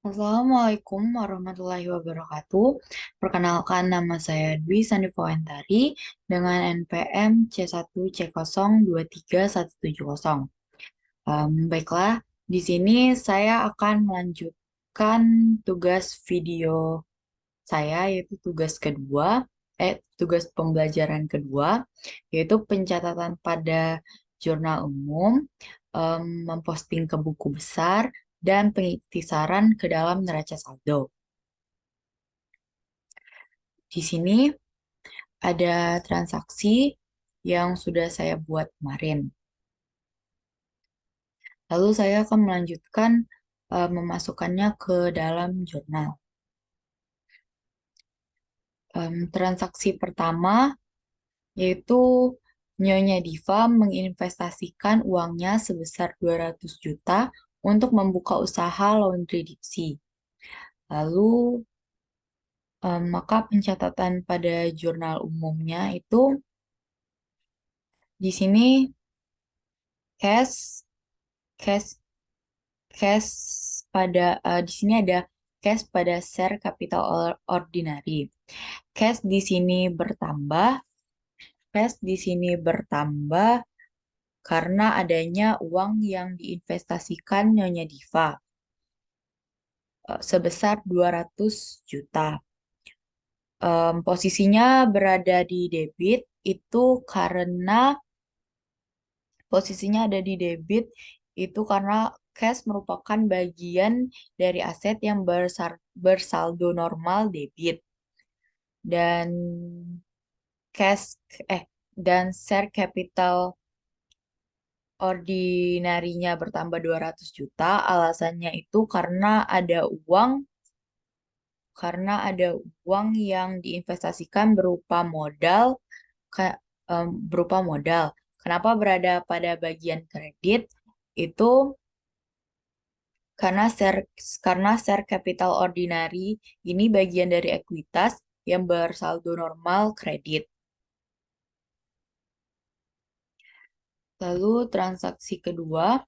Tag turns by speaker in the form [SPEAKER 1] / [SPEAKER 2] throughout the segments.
[SPEAKER 1] Assalamualaikum warahmatullahi wabarakatuh. Perkenalkan nama saya Dwi Sandipoentari dengan NPM C1C023170. Baiklah, di sini saya akan melanjutkan tugas video saya, yaitu tugas pembelajaran kedua, yaitu pencatatan pada jurnal umum, memposting ke buku besar, dan pengiktisaran ke dalam neraca saldo. Di sini ada transaksi yang sudah saya buat kemarin. Lalu saya akan melanjutkan memasukkannya ke dalam jurnal. Transaksi pertama yaitu Nyonya Diva menginvestasikan uangnya sebesar 200 juta untuk membuka usaha laundry Dipsy. Lalu maka pencatatan pada jurnal umumnya itu di sini cash cash cash di sini ada cash pada share capital ordinary. Cash di sini bertambah, cash di sini bertambah karena adanya uang yang diinvestasikan Nyonya Diva sebesar 200 juta. Posisinya berada di debit itu karena posisinya ada di debit itu karena cash merupakan bagian dari aset yang bersaldo normal debit dan cash dan share capital ordinarinya bertambah 200 juta. Alasannya itu karena ada uang yang diinvestasikan berupa modal. Kenapa berada pada bagian kredit? Itu karena share capital ordinary ini bagian dari ekuitas yang bersaldo normal kredit. Lalu transaksi kedua,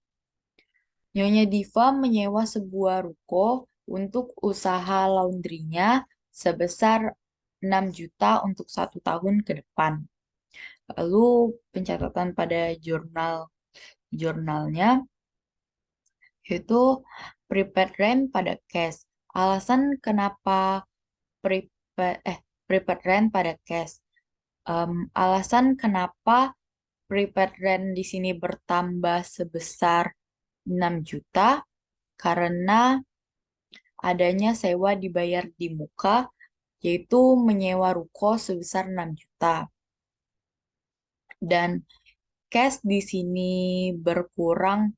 [SPEAKER 1] Nyonya Diva menyewa sebuah ruko untuk usaha laundrynya sebesar 6 juta untuk 1 tahun ke depan. Lalu pencatatan pada jurnalnya itu prepaid rent pada cash. Alasan kenapa prepaid prepaid rent pada cash? Alasan kenapa prepaid rent di sini bertambah sebesar 6 juta karena adanya sewa dibayar di muka, yaitu menyewa ruko sebesar 6 juta. Dan cash di sini berkurang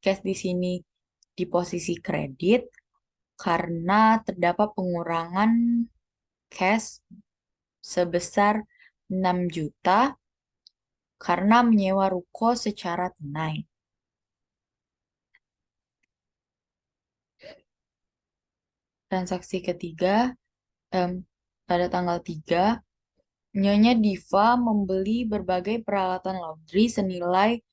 [SPEAKER 1] cash di sini di posisi kredit karena terdapat pengurangan cash sebesar 6 juta karena menyewa ruko secara tunai. Transaksi ketiga, pada tanggal 3, Nyonya Diva membeli berbagai peralatan laundry senilai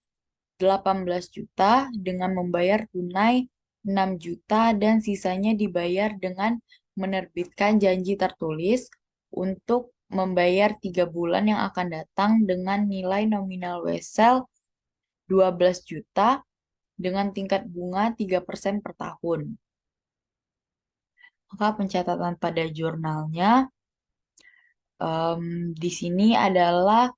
[SPEAKER 1] 18 juta dengan membayar tunai 6 juta dan sisanya dibayar dengan menerbitkan janji tertulis untuk membayar 3 bulan yang akan datang dengan nilai nominal wesel 12 juta dengan tingkat bunga 3% per tahun. Maka pencatatan pada jurnalnya di sini adalah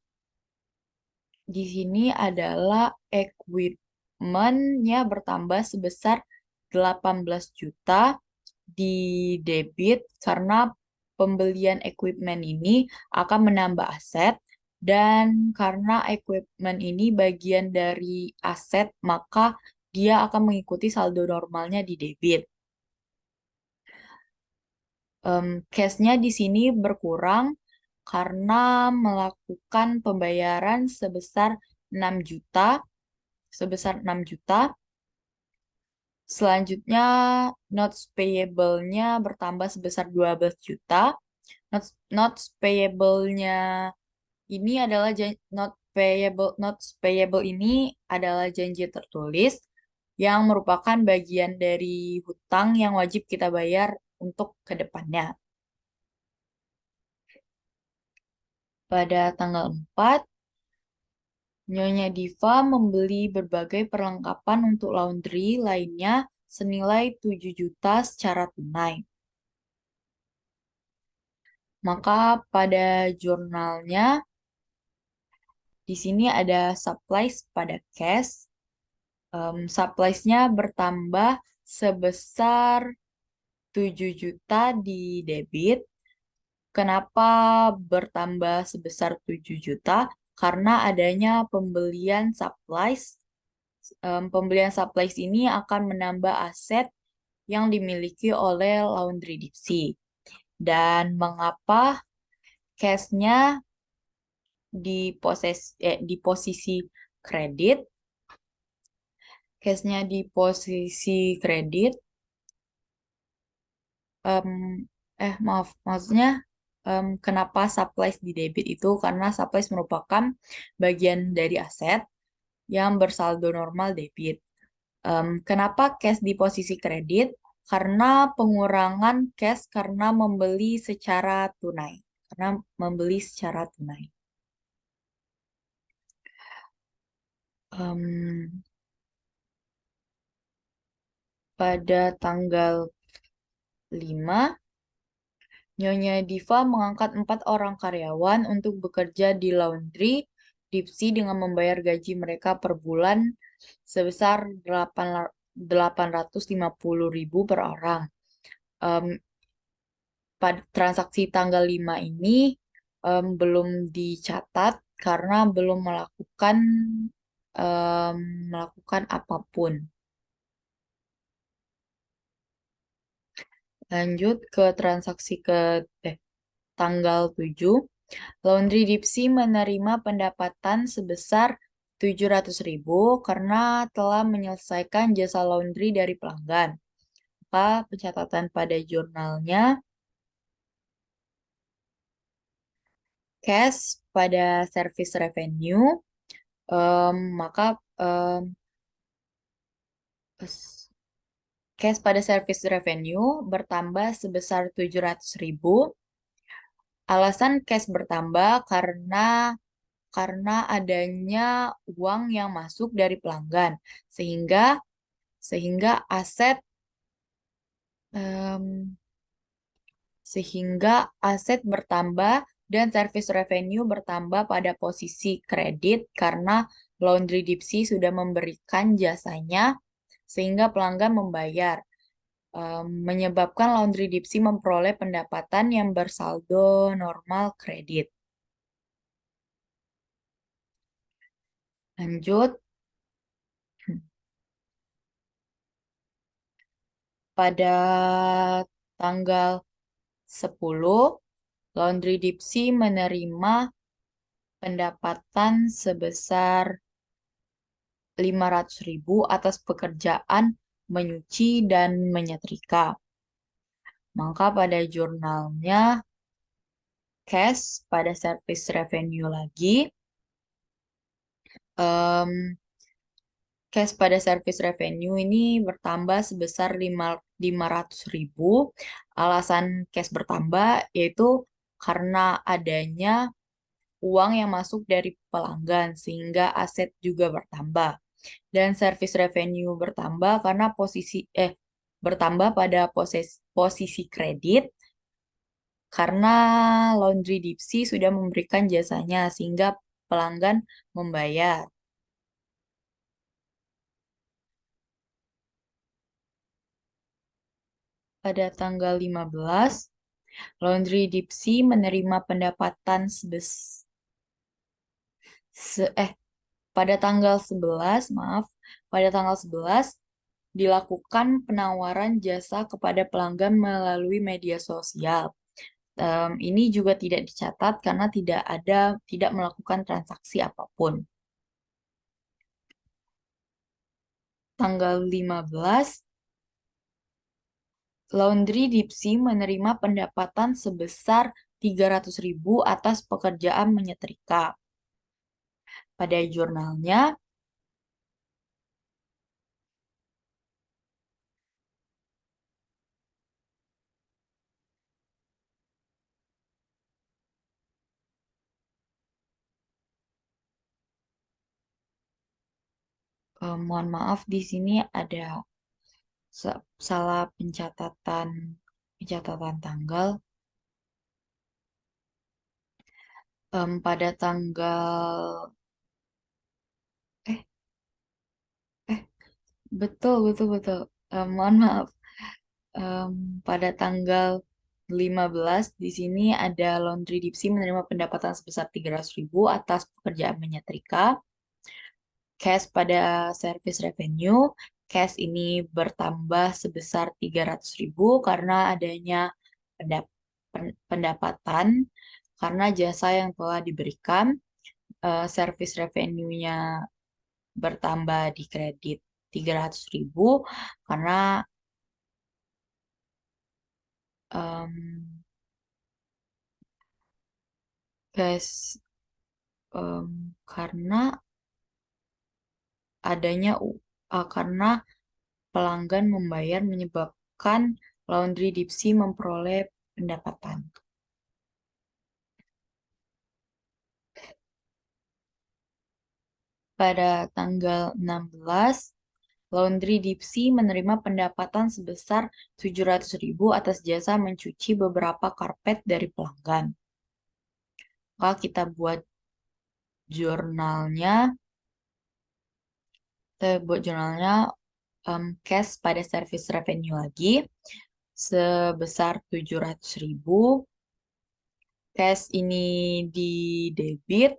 [SPEAKER 1] equipment-nya bertambah sebesar 18 juta di debit karena pembelian equipment ini akan menambah aset dan karena equipment ini bagian dari aset maka dia akan mengikuti saldo normalnya di debit. Cash-nya di sini berkurang karena melakukan pembayaran sebesar 6 juta. Selanjutnya, notes payable-nya bertambah sebesar 12 juta. Notes payable-nya ini adalah notes payable ini adalah janji tertulis yang merupakan bagian dari hutang yang wajib kita bayar untuk ke depannya. Pada tanggal 4, Nyonya Diva membeli berbagai perlengkapan untuk laundry lainnya senilai 7 juta secara tunai. Maka pada jurnalnya di sini ada supplies pada cash. Supplies-nya bertambah sebesar 7 juta di debit. Kenapa bertambah sebesar 7 juta? Karena adanya pembelian supplies. Pembelian supplies ini akan menambah aset yang dimiliki oleh Laundry Dipsy. Dan mengapa cash-nya di posisi kredit? Cash-nya di posisi kredit. em, maaf, maksudnya kenapa supplies di debit itu? Karena supplies merupakan bagian dari aset yang bersaldo normal debit. Kenapa cash di posisi kredit? Karena pengurangan cash karena membeli secara tunai. Karena membeli secara tunai. Em, pada tanggal 5, Nyonya Diva mengangkat 4 orang karyawan untuk bekerja di laundry Dipsy dengan membayar gaji mereka per bulan sebesar 850.000 per orang. Em, Pada transaksi tanggal 5 ini belum dicatat karena belum em, melakukan apapun. Lanjut ke transaksi tanggal 7. Laundry Dipsy menerima pendapatan sebesar 700.000 karena telah menyelesaikan jasa laundry dari pelanggan. Maka pencatatan pada jurnalnya, cash pada service revenue, maka s- cash pada service revenue bertambah sebesar 700.000. Alasan cash bertambah karena adanya uang yang masuk dari pelanggan, sehingga sehingga aset em, sehingga aset bertambah dan service revenue bertambah pada posisi kredit karena Laundry Dipsy sudah memberikan jasanya sehingga pelanggan membayar, menyebabkan Laundry Dipsy memperoleh pendapatan yang bersaldo normal kredit. Lanjut, pada tanggal 10, Laundry Dipsy menerima pendapatan sebesar 500.000 atas pekerjaan menyuci dan menyetrika. Maka pada jurnalnya, cash pada service revenue lagi, em, cash pada service revenue ini bertambah sebesar 500.000. Alasan cash bertambah yaitu karena adanya uang yang masuk dari pelanggan sehingga aset juga bertambah. Dan service revenue bertambah karena bertambah pada posisi kredit karena Laundry Dipsy sudah memberikan jasanya sehingga pelanggan membayar. Pada tanggal 15, Laundry Dipsy menerima pendapatan se- eh pada tanggal 11, maaf, pada tanggal 11 dilakukan penawaran jasa kepada pelanggan melalui media sosial. Ini juga tidak dicatat karena tidak melakukan transaksi apapun. Tanggal 15, Laundry Dipsy menerima pendapatan sebesar 300.000 atas pekerjaan menyetrika. Pada jurnalnya, Mohon maaf, di sini ada salah pencatatan tanggal. Pada tanggal eh eh betul betul betul. Mohon maaf. Em, Pada tanggal 15 di sini ada Laundry Dipsy menerima pendapatan sebesar 300.000 atas pekerjaan menyetrika. Cash pada service revenue, cash ini bertambah sebesar 300.000 karena adanya pendapatan karena jasa yang telah diberikan. Service revenue-nya bertambah di kredit 300.000 karena em, cash karena karena pelanggan membayar menyebabkan Laundry Dipsy memperoleh pendapatan. Pada tanggal 16, Laundry Dipsy menerima pendapatan sebesar 700.000 atas jasa mencuci beberapa karpet dari pelanggan. Maka kita buat jurnalnya, cash pada service revenue lagi sebesar 700.000. Cash ini di debit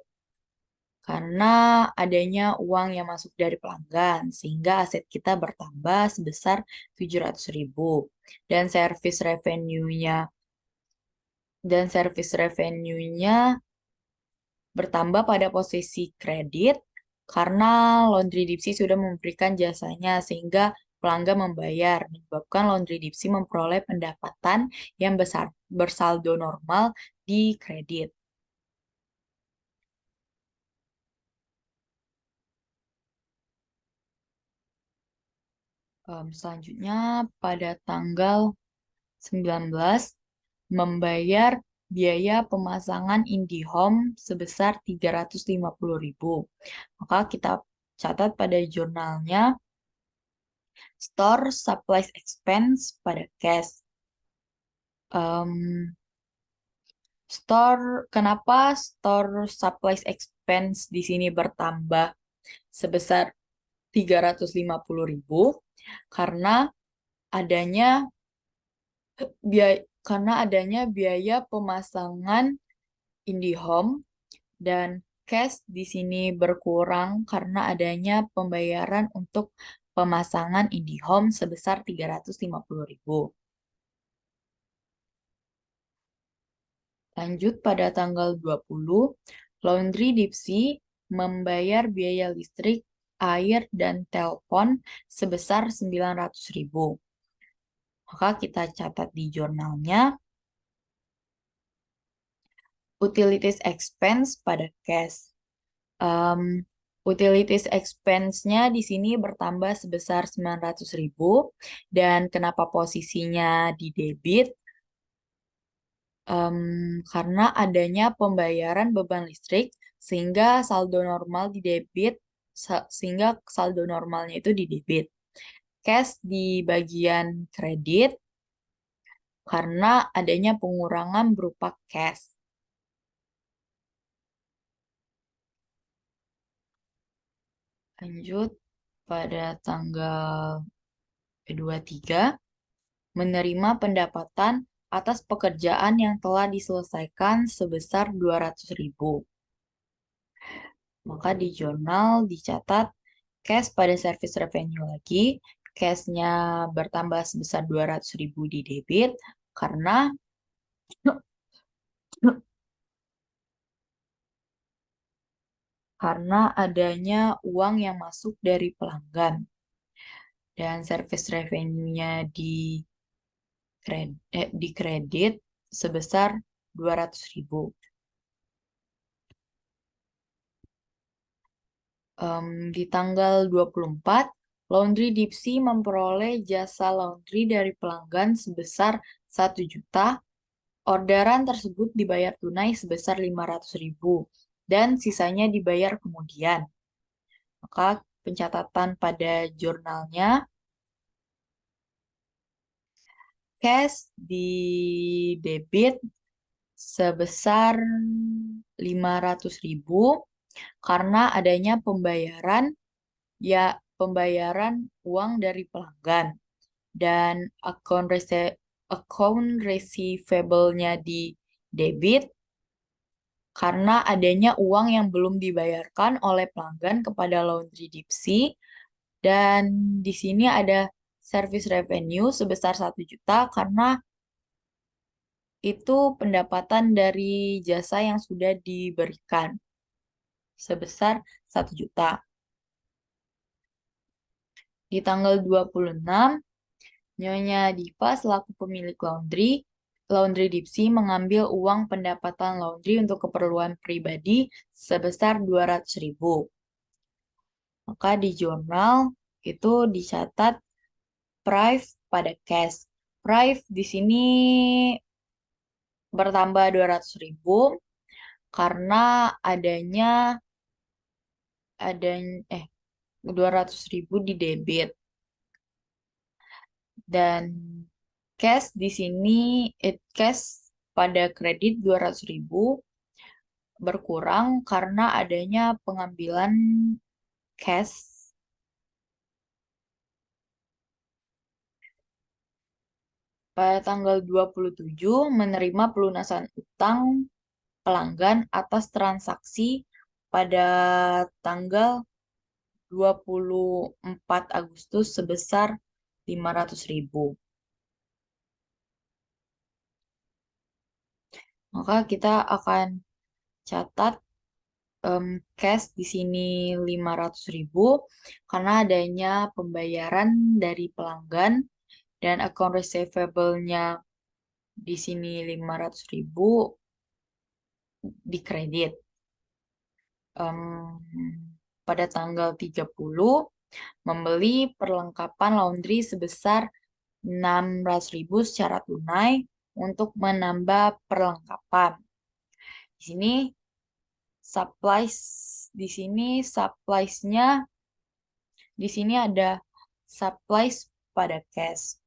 [SPEAKER 1] karena adanya uang yang masuk dari pelanggan, sehingga aset kita bertambah sebesar 700.000. Dan service revenue-nya bertambah pada posisi kredit karena Laundry Dipsy sudah memberikan jasanya sehingga pelanggan membayar, menyebabkan Laundry Dipsy memperoleh pendapatan yang besar bersaldo normal di kredit. Selanjutnya pada tanggal 19 membayar biaya pemasangan IndiHome sebesar 350.000. Maka kita catat pada jurnalnya store supplies expense pada cash. Kenapa store supplies expense di sini bertambah sebesar 350.000? Karena adanya biaya pemasangan IndiHome dan cash di sini berkurang karena adanya pembayaran untuk pemasangan IndiHome sebesar 350.000. Lanjut pada tanggal 20, Laundry Dipsy membayar biaya listrik, air, dan telepon sebesar 900.000. Maka kita catat di jurnalnya, utilities expense pada cash. Utilities expense-nya di sini bertambah sebesar 900.000 dan kenapa posisinya di debit? Karena adanya pembayaran beban listrik sehingga saldo normal di debit sehingga saldo normalnya itu di debit. Cash di bagian kredit karena adanya pengurangan berupa cash. Lanjut pada tanggal 23 menerima pendapatan atas pekerjaan yang telah diselesaikan sebesar 200.000. Maka di jurnal dicatat cash pada service revenue lagi, cash-nya bertambah sebesar 200.000 di debit karena adanya uang yang masuk dari pelanggan dan service revenue-nya di kredit sebesar 200.000. Di tanggal 24, Laundry Dipsy memperoleh jasa laundry dari pelanggan sebesar 1 juta. Orderan tersebut dibayar tunai sebesar 500.000 dan sisanya dibayar kemudian. Maka pencatatan pada jurnalnya. Cash di debit sebesar 500.000 karena adanya pembayaran uang dari pelanggan dan account receivable-nya di debit karena adanya uang yang belum dibayarkan oleh pelanggan kepada Laundry Dipsy dan di sini ada service revenue sebesar 1 juta karena itu pendapatan dari jasa yang sudah diberikan sebesar 1 juta. Di tanggal 26, Nyonya Diva selaku pemilik Laundry Dipsy mengambil uang pendapatan laundry untuk keperluan pribadi sebesar 200.000. Maka di jurnal itu dicatat price pada cash. Price di sini bertambah 200.000 karena adanya 200.000 di debit dan cash pada kredit 200.000 berkurang karena adanya pengambilan cash pada tanggal 27 menerima pelunasan utang pelanggan atas transaksi pada tanggal 24 Agustus sebesar 500.000. Maka kita akan catat cash di sini 500.000 karena adanya pembayaran dari pelanggan dan account receivable-nya di sini 500.000 dikredit. Pada tanggal 30 membeli perlengkapan laundry sebesar 600.000 secara tunai untuk menambah perlengkapan. Di sini supplies-nya di sini ada supplies pada cash.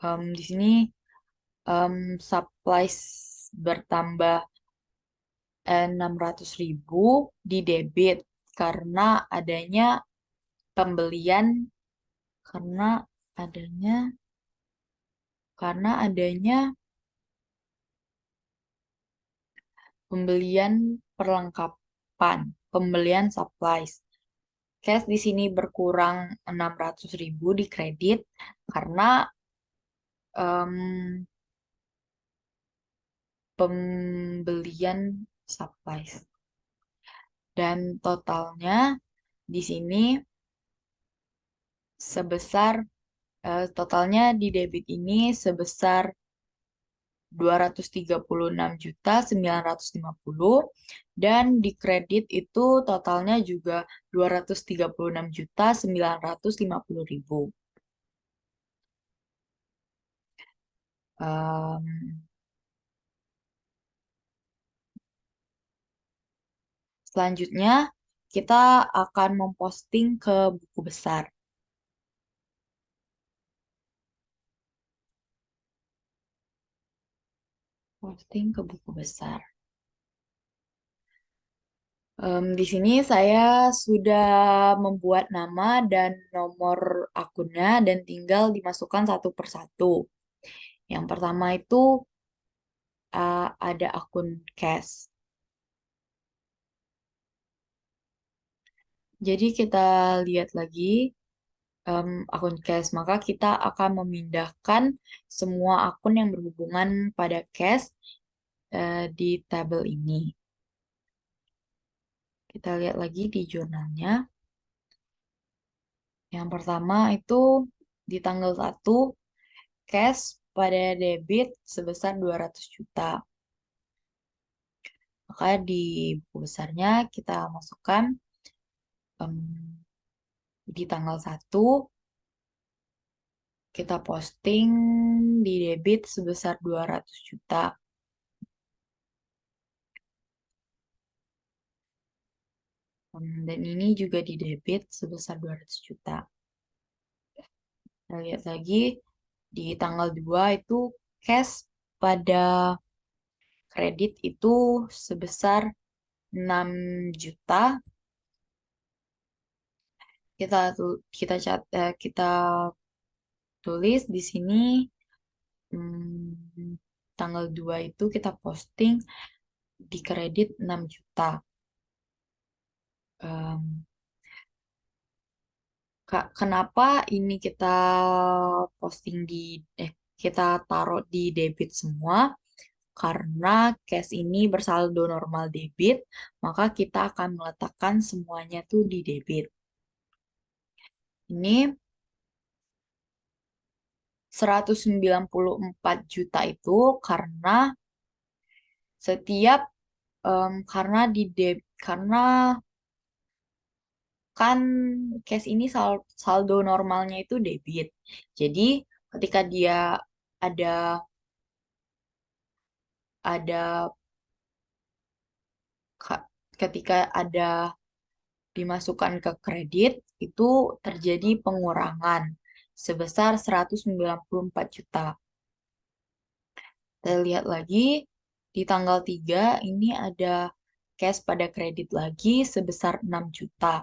[SPEAKER 1] Di sini supplies bertambah 600.000 di debit karena adanya pembelian karena adanya pembelian perlengkapan, pembelian supplies. Cash di sini berkurang 600.000 di kredit karena pembelian supplies. Dan totalnya di sini totalnya di debit ini sebesar 236.950 dan di kredit itu totalnya juga 236.950.000. Selanjutnya kita akan memposting ke buku besar. Posting ke buku besar. Di sini saya sudah membuat nama dan nomor akunnya dan tinggal dimasukkan satu persatu. Yang pertama itu ada akun cash. Jadi kita lihat lagi akun cash, maka kita akan memindahkan semua akun yang berhubungan pada cash di tabel ini. Kita lihat lagi di jurnalnya. Yang pertama itu di tanggal 1, cash pada debit sebesar 200 juta. Maka di buku besarnya kita masukkan di tanggal 1, kita posting di debit sebesar 200 juta. Dan ini juga di debit sebesar 200 juta. Kita lihat lagi di tanggal 2 itu cash pada kredit itu sebesar 6 juta. Kita tulis di sini tanggal 2 itu kita posting di kredit 6 juta. Kenapa ini kita posting kita taruh di debit semua? Karena cash ini bersaldo normal debit, maka kita akan meletakkan semuanya tuh di debit. Ini 194 juta itu setiap karena karena kan cash ini saldo normalnya itu debit. Jadi ketika dia ada ada ketika ada dimasukkan ke kredit itu terjadi pengurangan sebesar 194 juta. Kita lihat lagi di tanggal 3 ini ada cash pada kredit lagi sebesar 6 juta.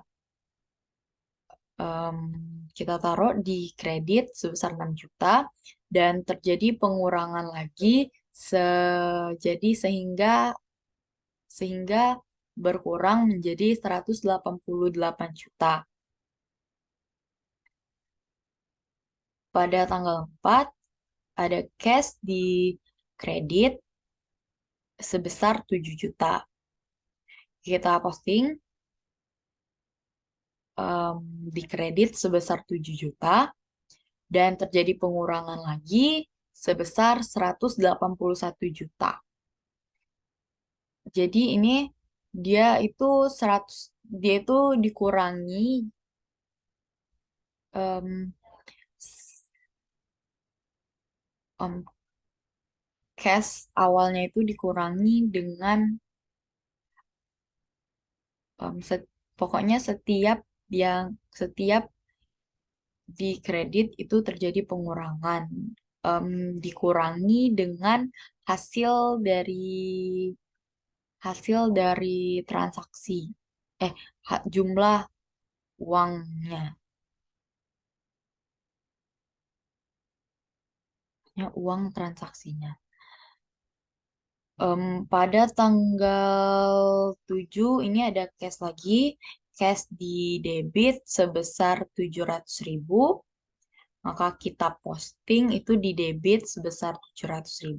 [SPEAKER 1] Kita taruh di kredit sebesar 6 juta dan terjadi pengurangan lagi jadi sehingga berkurang menjadi 188 juta. Pada tanggal 4 ada cash di kredit sebesar 7 juta. Kita posting di kredit sebesar 7 juta dan terjadi pengurangan lagi sebesar 181 juta. Jadi ini dia itu 100 dia itu dikurangi um, cash awalnya itu dikurangi dengan pokoknya setiap di kredit itu terjadi pengurangan, dikurangi dengan hasil dari transaksi, jumlah uangnya, uang transaksinya. Pada tanggal 7 ini ada cash lagi, cash di debit sebesar 700.000, maka kita posting itu di debit sebesar 700.000,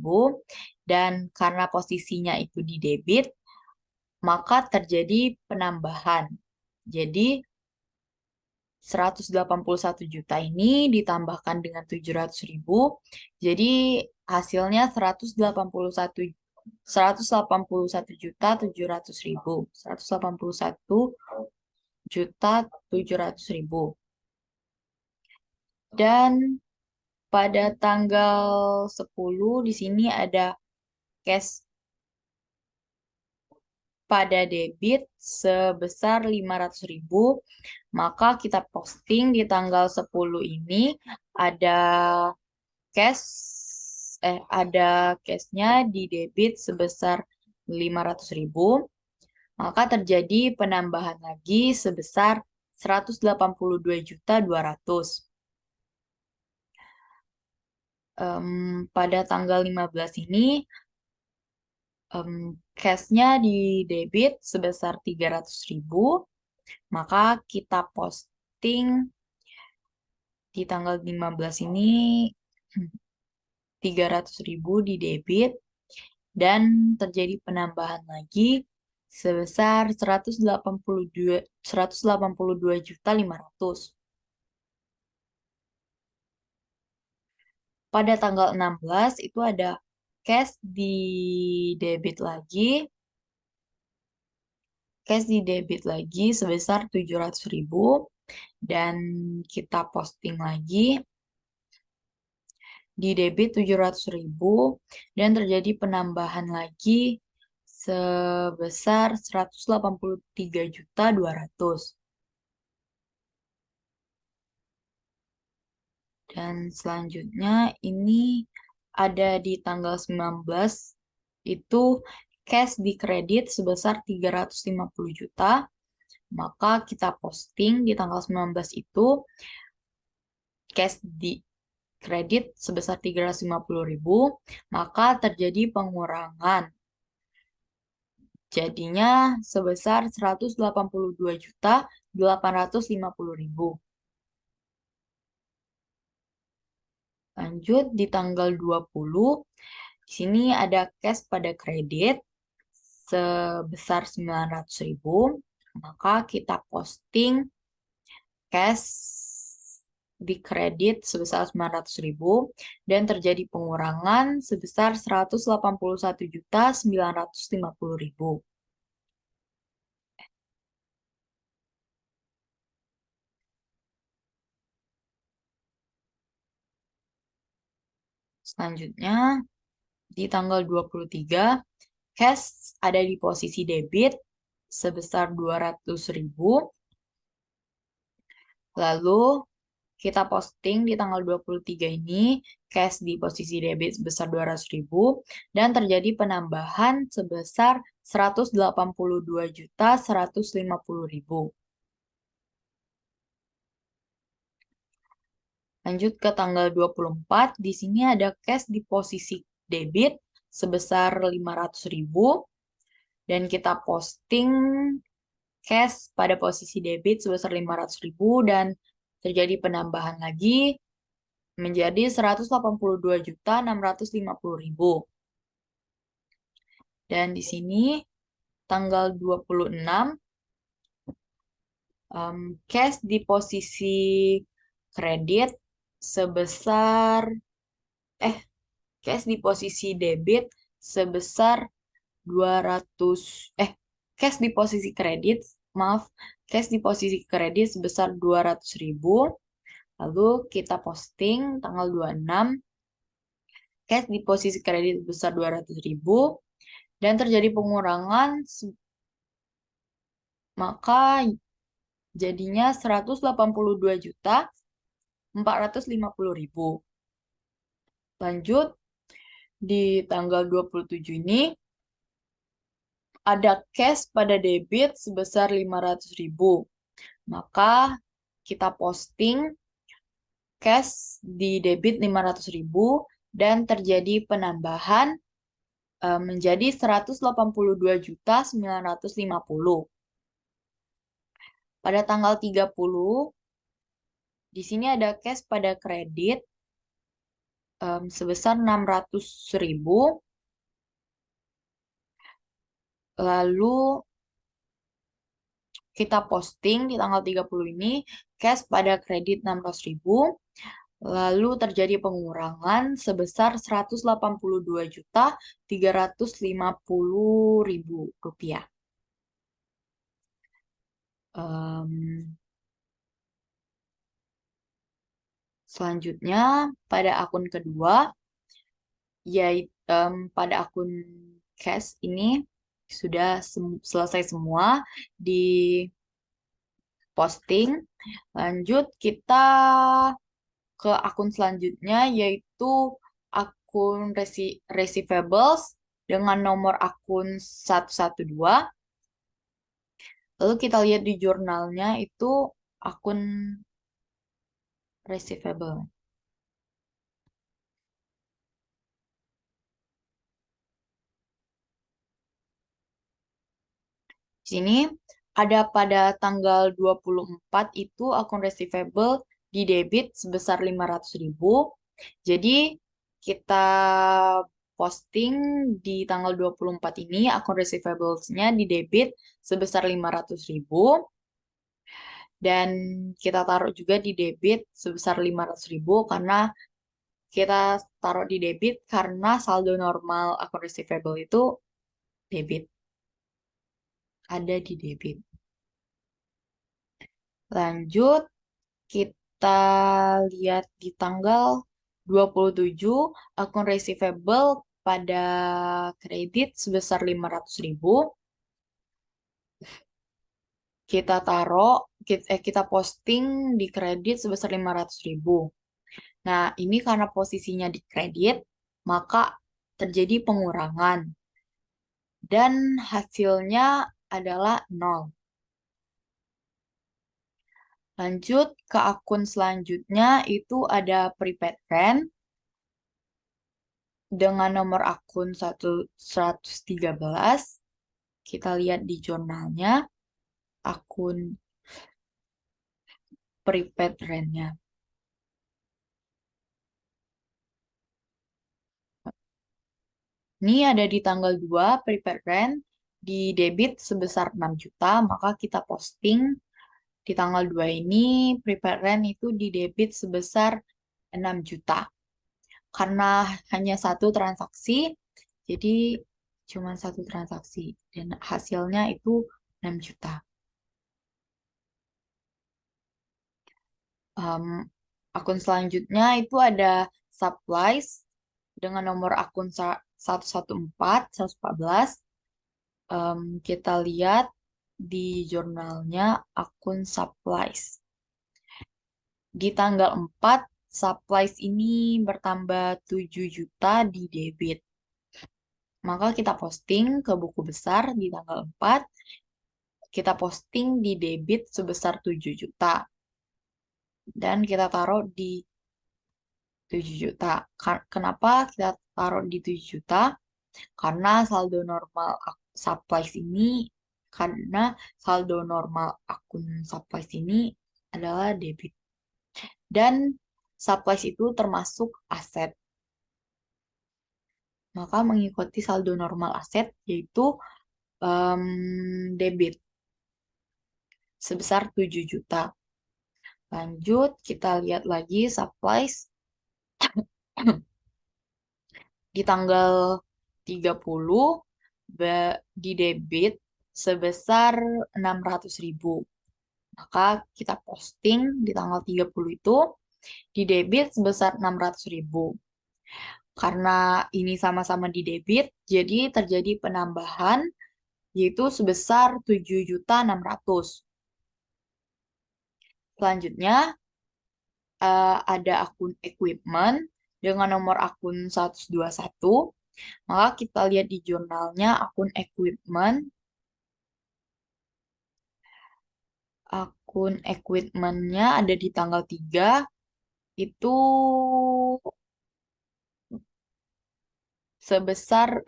[SPEAKER 1] dan karena posisinya itu di debit, maka terjadi penambahan. Jadi 181 juta ini ditambahkan dengan 700.000, jadi hasilnya 181.700.000. Dan pada tanggal 10 di sini ada cash pada debit sebesar 500.000, maka kita posting di tanggal 10 ini ada cash cashnya di debit sebesar 500.000, maka terjadi penambahan lagi sebesar 182.200.000. Pada tanggal 15 ini cashnya di debit sebesar 300.000, maka kita posting di tanggal 15 ini 300.000 di debit dan terjadi penambahan lagi sebesar 182.500.000. Pada tanggal 16 itu ada cash di debit lagi sebesar 700.000 dan kita posting lagi di debit 700.000 dan terjadi penambahan lagi sebesar 183.200.000. Dan selanjutnya ini ada di tanggal 19 itu cash di kredit sebesar 350 juta. Maka kita posting di tanggal 19 itu cash di kredit sebesar 350.000, maka terjadi pengurangan. Jadinya sebesar 182.850.000. Lanjut di tanggal 20, di sini ada cash pada kredit sebesar 900.000. Maka kita posting cash di kredit sebesar 900.000 dan terjadi pengurangan sebesar 181.950.000. Selanjutnya, di tanggal 23, cash ada di posisi debit sebesar 200.000. Lalu kita posting di tanggal 23 ini cash di posisi debit sebesar 200.000 dan terjadi penambahan sebesar 182.150.000. Lanjut ke tanggal 24, di sini ada cash di posisi debit sebesar 500.000 dan kita posting cash pada posisi debit sebesar 500.000 dan terjadi penambahan lagi menjadi 182.650.000. Dan di sini tanggal 26 cash di posisi kredit sebesar cash di posisi debit sebesar 200 cash di posisi kredit, maaf, cash di posisi kredit sebesar 200.000. Lalu kita posting tanggal 26 cash di posisi kredit sebesar 200.000 dan terjadi pengurangan maka jadinya 182.450.000. Lanjut di tanggal 27 ini ada cash pada debit sebesar 500.000. Maka kita posting cash di debit 500.000 dan terjadi penambahan menjadi 182.950. Pada tanggal 30, di sini ada cash pada kredit sebesar 600.000. Lalu kita posting di tanggal 30 ini cash pada kredit 600.000. Lalu terjadi pengurangan sebesar 182.350.000 rupiah. Selanjutnya pada akun kedua, yaitu pada akun cash ini sudah selesai semua di posting. Lanjut kita ke akun selanjutnya yaitu akun receivables dengan nomor akun 112. Lalu kita lihat di jurnalnya itu akun receivable. Di sini ada pada tanggal 24 itu akun receivable di debit sebesar 500.000. Jadi kita posting di tanggal 24 ini akun receivables-nya di debit sebesar 500.000. Dan kita taruh juga di debit sebesar 500.000 karena kita taruh di debit karena saldo normal akun receivable itu debit. Ada di debit. Lanjut, kita lihat di tanggal 27 akun receivable pada kredit sebesar 500.000, kita posting di kredit sebesar 500.000. Nah, ini karena posisinya di kredit, maka terjadi pengurangan. Dan hasilnya adalah 0. Lanjut ke akun selanjutnya, itu ada prepaid rent dengan nomor akun 113. Kita lihat di jurnalnya, akun prepaid rent-nya. Ini ada di tanggal 2, prepaid rent di debit sebesar 6 juta, maka kita posting di tanggal 2 ini prepaid rent itu di debit sebesar 6 juta. Karena hanya satu transaksi, jadi cuma satu transaksi dan hasilnya itu 6 juta. Um, akun selanjutnya itu ada supplies dengan nomor akun 114. Kita lihat di jurnalnya akun supplies. Di tanggal 4, supplies ini bertambah 7 juta di debit. Maka kita posting ke buku besar di tanggal 4, kita posting di debit sebesar 7 juta. Dan kita taruh di 7 juta. Kenapa kita taruh di 7 juta? Karena saldo normal supplies ini, karena saldo normal akun supplies ini adalah debit. Dan supplies itu termasuk aset. Maka mengikuti saldo normal aset yaitu debit sebesar 7 juta. Lanjut, kita lihat lagi supplies di tanggal 30 di debit sebesar 600.000. Maka kita posting di tanggal 30 itu di debit sebesar 600.000. Karena ini sama-sama di debit, jadi terjadi penambahan yaitu sebesar 7.600.000. Selanjutnya, ada akun equipment dengan nomor akun 121. Maka kita lihat di jurnalnya akun equipment. Akun equipment-nya ada di tanggal 3. Itu sebesar,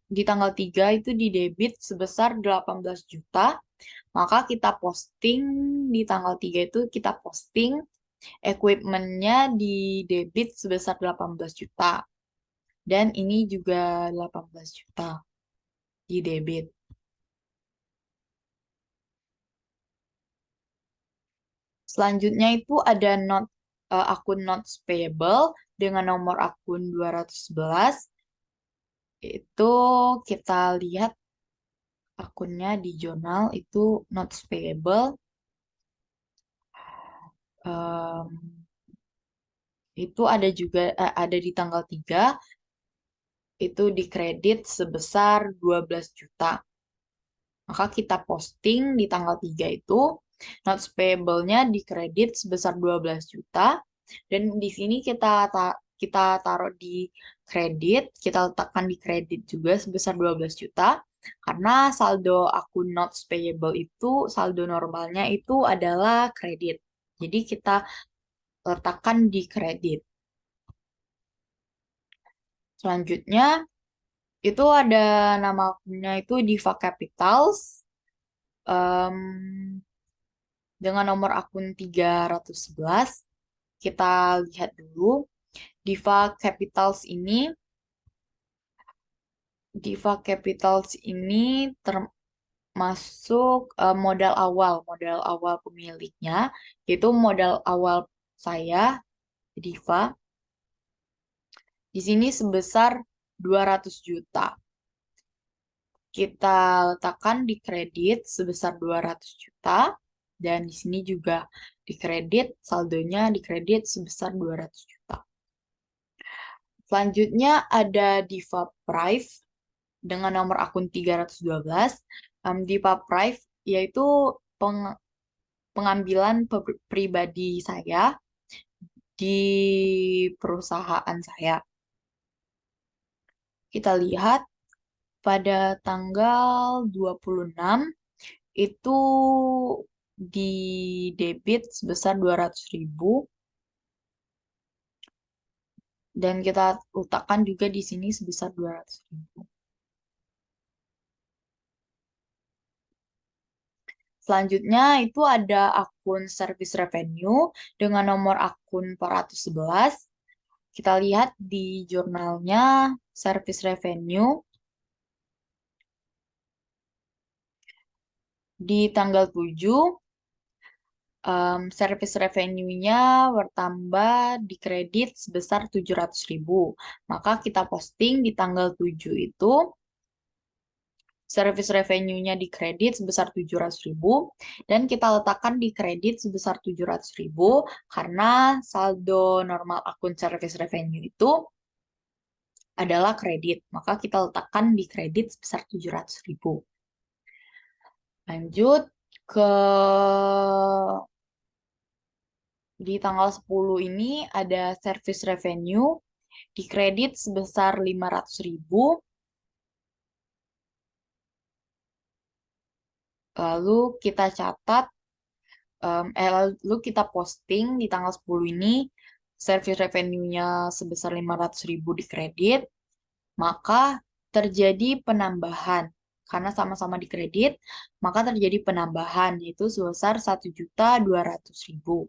[SPEAKER 1] di tanggal 3 itu di debit sebesar 18 juta. Maka kita posting di tanggal 3 itu kita posting equipment-nya di debit sebesar 18 juta. Dan ini juga 18 juta di debit. Selanjutnya itu ada akun notes payable dengan nomor akun 211. Itu kita lihat akunnya di jurnal itu notes payable. Em, itu ada juga ada di tanggal 3 itu di kredit sebesar 12 juta. Maka kita posting di tanggal 3 itu notes payable-nya di kredit sebesar 12 juta dan di sini kita taruh di kredit, kita letakkan di kredit juga sebesar 12 juta karena saldo akun notes payable itu saldo normalnya itu adalah kredit. Jadi kita letakkan di kredit. Selanjutnya itu ada nama akunnya itu Diva Capitals dengan nomor akun 311. Kita lihat dulu Diva Capitals ini termasuk modal awal pemiliknya yaitu modal awal saya Diva di sini sebesar 200 juta. Kita letakkan di kredit sebesar 200 juta dan di sini juga di kredit saldonya di kredit sebesar 200 juta. Selanjutnya ada Diva Prive dengan nomor akun 312. Diva Prive yaitu pengambilan pribadi saya di perusahaan saya. Kita lihat pada tanggal 26 itu di debit sebesar 200.000 dan kita letakkan juga di sini sebesar 200.000. Selanjutnya itu ada akun service revenue dengan nomor akun 411. Kita lihat di jurnalnya service revenue di tanggal 7 service revenue-nya bertambah di kredit sebesar 700.000. Maka kita posting di tanggal 7 itu service revenue-nya di kredit sebesar 700.000 dan kita letakkan di kredit sebesar 700.000 karena saldo normal akun service revenue itu adalah kredit. Maka kita letakkan di kredit sebesar 700.000. Lanjut ke di tanggal 10 ini ada service revenue di kredit sebesar 500.000. Lalu kita catat, lalu kita posting di tanggal 10 ini service revenue-nya sebesar 500.000 di kredit, maka terjadi penambahan. Karena sama-sama di kredit, maka terjadi penambahan, yaitu sebesar 1.200.000.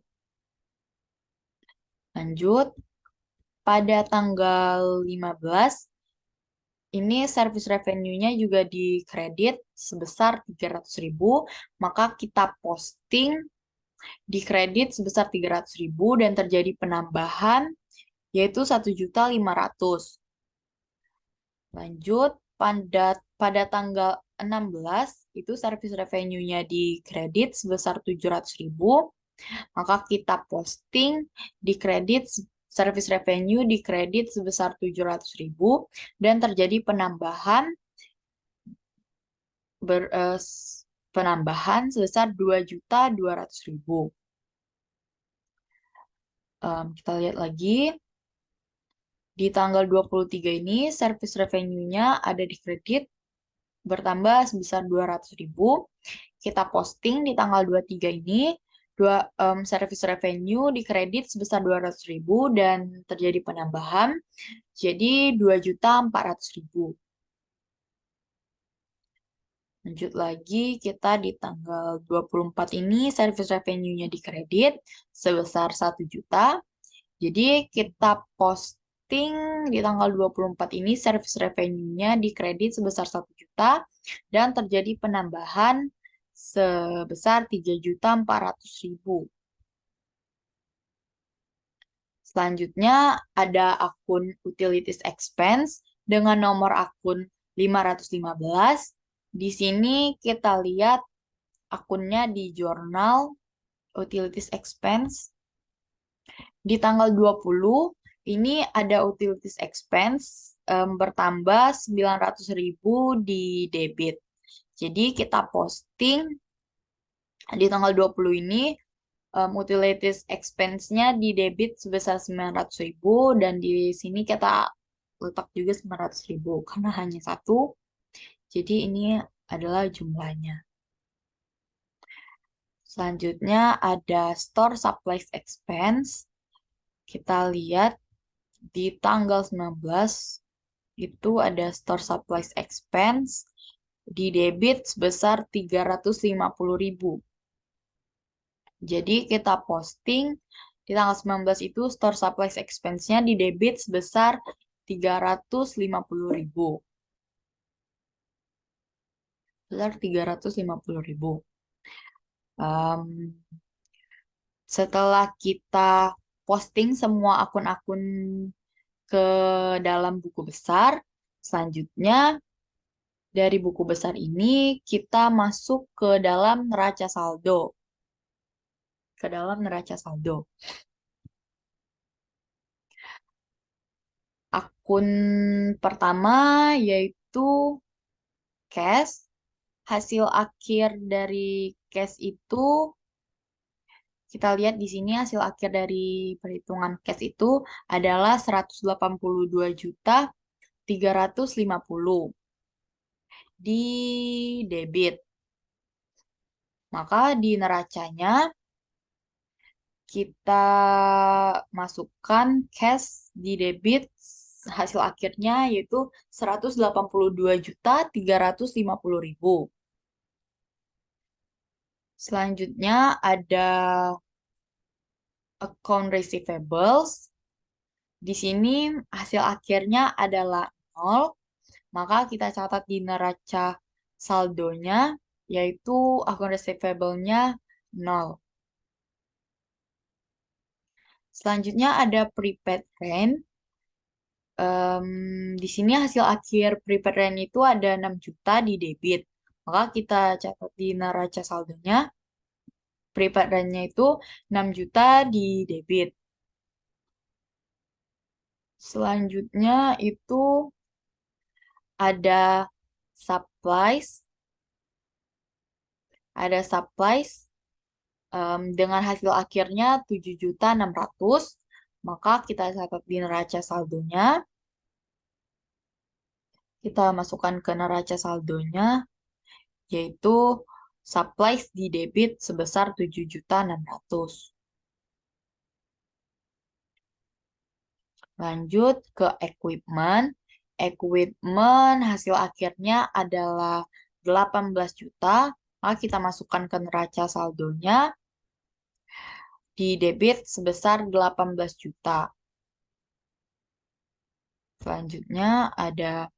[SPEAKER 1] Lanjut, pada tanggal 15, ini service revenue-nya juga di kredit sebesar 300.000, maka kita posting di kredit sebesar 300.000 dan terjadi penambahan yaitu 1.500.000. Lanjut, pada tanggal 16 itu service revenue-nya di kredit sebesar 700.000, maka kita posting di kredit service revenue di kredit sebesar 700.000 dan terjadi penambahan sebesar 2.200.000. Kita lihat lagi. Di tanggal 23 ini, service revenue-nya ada di kredit bertambah sebesar 200.000. Kita posting di tanggal 23 ini, service revenue di kredit sebesar 200.000 dan terjadi penambahan, jadi 2.400.000. Lanjut lagi, kita di tanggal 24 ini, service revenue-nya di kredit sebesar 1 juta. Jadi kita posting di tanggal 24 ini service revenue-nya di kredit sebesar 1 juta dan terjadi penambahan sebesar 3.400.000. Selanjutnya ada akun utilities expense dengan nomor akun 515. Di sini kita lihat akunnya di jurnal utilities expense. Di tanggal 20 ini ada utilities expense bertambah 900.000 di debit. Jadi kita posting di tanggal 20 ini utilities expense-nya di debit sebesar 900.000 dan di sini kita letak juga 900.000 karena hanya satu. Jadi ini adalah jumlahnya. Selanjutnya ada store supplies expense. Kita lihat di tanggal 19 itu ada store supplies expense di debit sebesar 350.000. Jadi kita posting di tanggal 19 itu store supplies expense-nya di debit sebesar 350.000. Sebesar 350.000. Setelah kita posting semua akun-akun ke dalam buku besar, selanjutnya dari buku besar ini kita masuk ke dalam neraca saldo. Ke dalam neraca saldo. Akun pertama yaitu cash. Hasil akhir dari cash itu kita lihat di sini hasil akhir dari perhitungan cash itu adalah 182.350.000 di debit. Maka di neracanya kita masukkan cash di debit hasil akhirnya yaitu 182.350.000. Selanjutnya ada account receivables. Di sini hasil akhirnya adalah 0, maka kita catat di neraca saldonya yaitu account receivable-nya 0. Selanjutnya ada prepaid rent. Di sini hasil akhir prepaid rent itu ada 6 juta di debit. Maka kita catat di neraca saldonya, prepaid rent-nya itu 6 juta di debit. Selanjutnya itu ada supplies. Ada supplies dengan hasil akhirnya 7.600.000. Maka kita catat di neraca saldonya. Kita masukkan ke neraca saldonya, yaitu supplies di debit sebesar 7.600.000. Lanjut ke equipment. Equipment hasil akhirnya adalah 18 juta. Maka kita masukkan ke neraca saldonya di debit sebesar 18 juta. Selanjutnya ada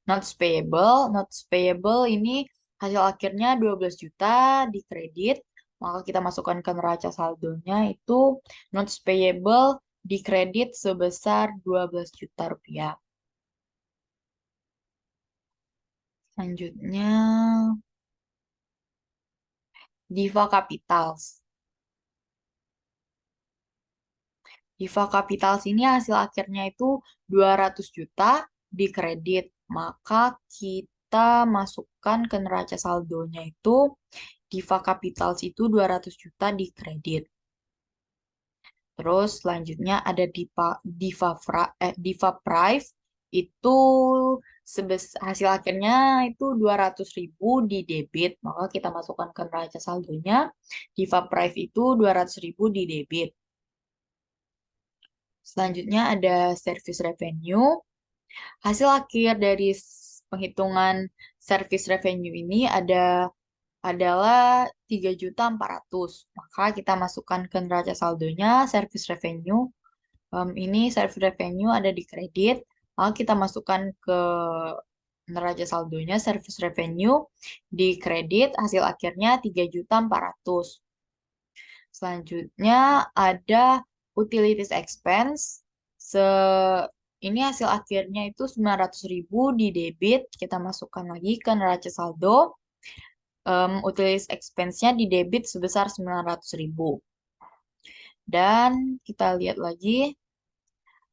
[SPEAKER 1] notes payable. Notes payable ini hasil akhirnya 12 juta di kredit. Maka kita masukkan ke neraca saldonya itu notes payable di kredit sebesar 12 juta rupiah. Selanjutnya Diva Capitals. Diva Capitals ini hasil akhirnya itu 200 juta di kredit. Maka kita masukkan ke neraca saldonya itu Diva Capitals itu 200 juta di kredit. Terus selanjutnya ada Diva Prive itu hasil akhirnya itu 200.000 di debit. Maka kita masukkan ke neraca saldonya. Diva Prive itu 200.000 di debit. Selanjutnya ada service revenue. Hasil akhir dari penghitungan service revenue ini adalah 3.400.000. Maka kita masukkan ke neraca saldonya service revenue. Ini service revenue ada di kredit. Maka kita masukkan ke neraca saldonya service revenue di kredit hasil akhirnya 3.400.000. Selanjutnya ada utilities expense. Se ini hasil akhirnya itu 900.000 di debit. Kita masukkan lagi ke neraca saldo. Utilities expense-nya di debit sebesar 900.000. Dan kita lihat lagi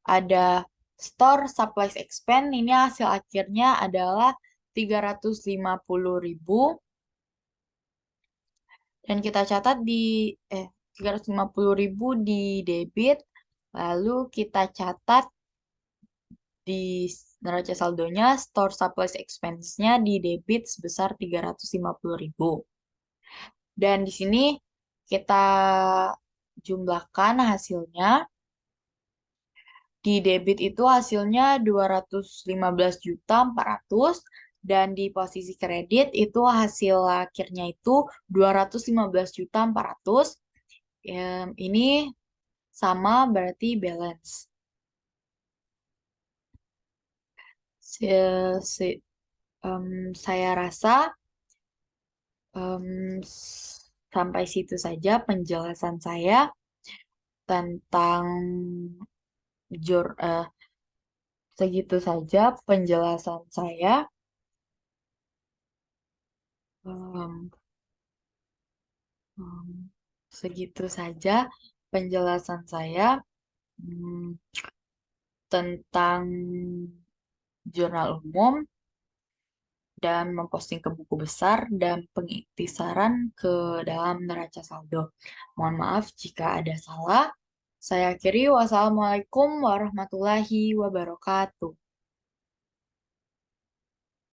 [SPEAKER 1] ada store supplies expense. Ini hasil akhirnya adalah 350.000. Dan kita catat di 350.000 di debit. Lalu kita catat di neraca saldonya store supplies expense-nya di debit sebesar 350.000. Dan di sini kita jumlahkan hasilnya. Di debit itu hasilnya 215.400.000 dan di posisi kredit itu hasil akhirnya itu 215.400.000. Ini sama berarti balance. Saya rasa sampai situ saja penjelasan saya tentang segitu saja penjelasan saya. Em, em, Segitu saja penjelasan saya. Hmm, tentang jurnal umum dan memposting ke buku besar dan pengiktisaran ke dalam neraca saldo. Mohon maaf jika ada salah. Saya akhiri. Wassalamualaikum warahmatullahi wabarakatuh.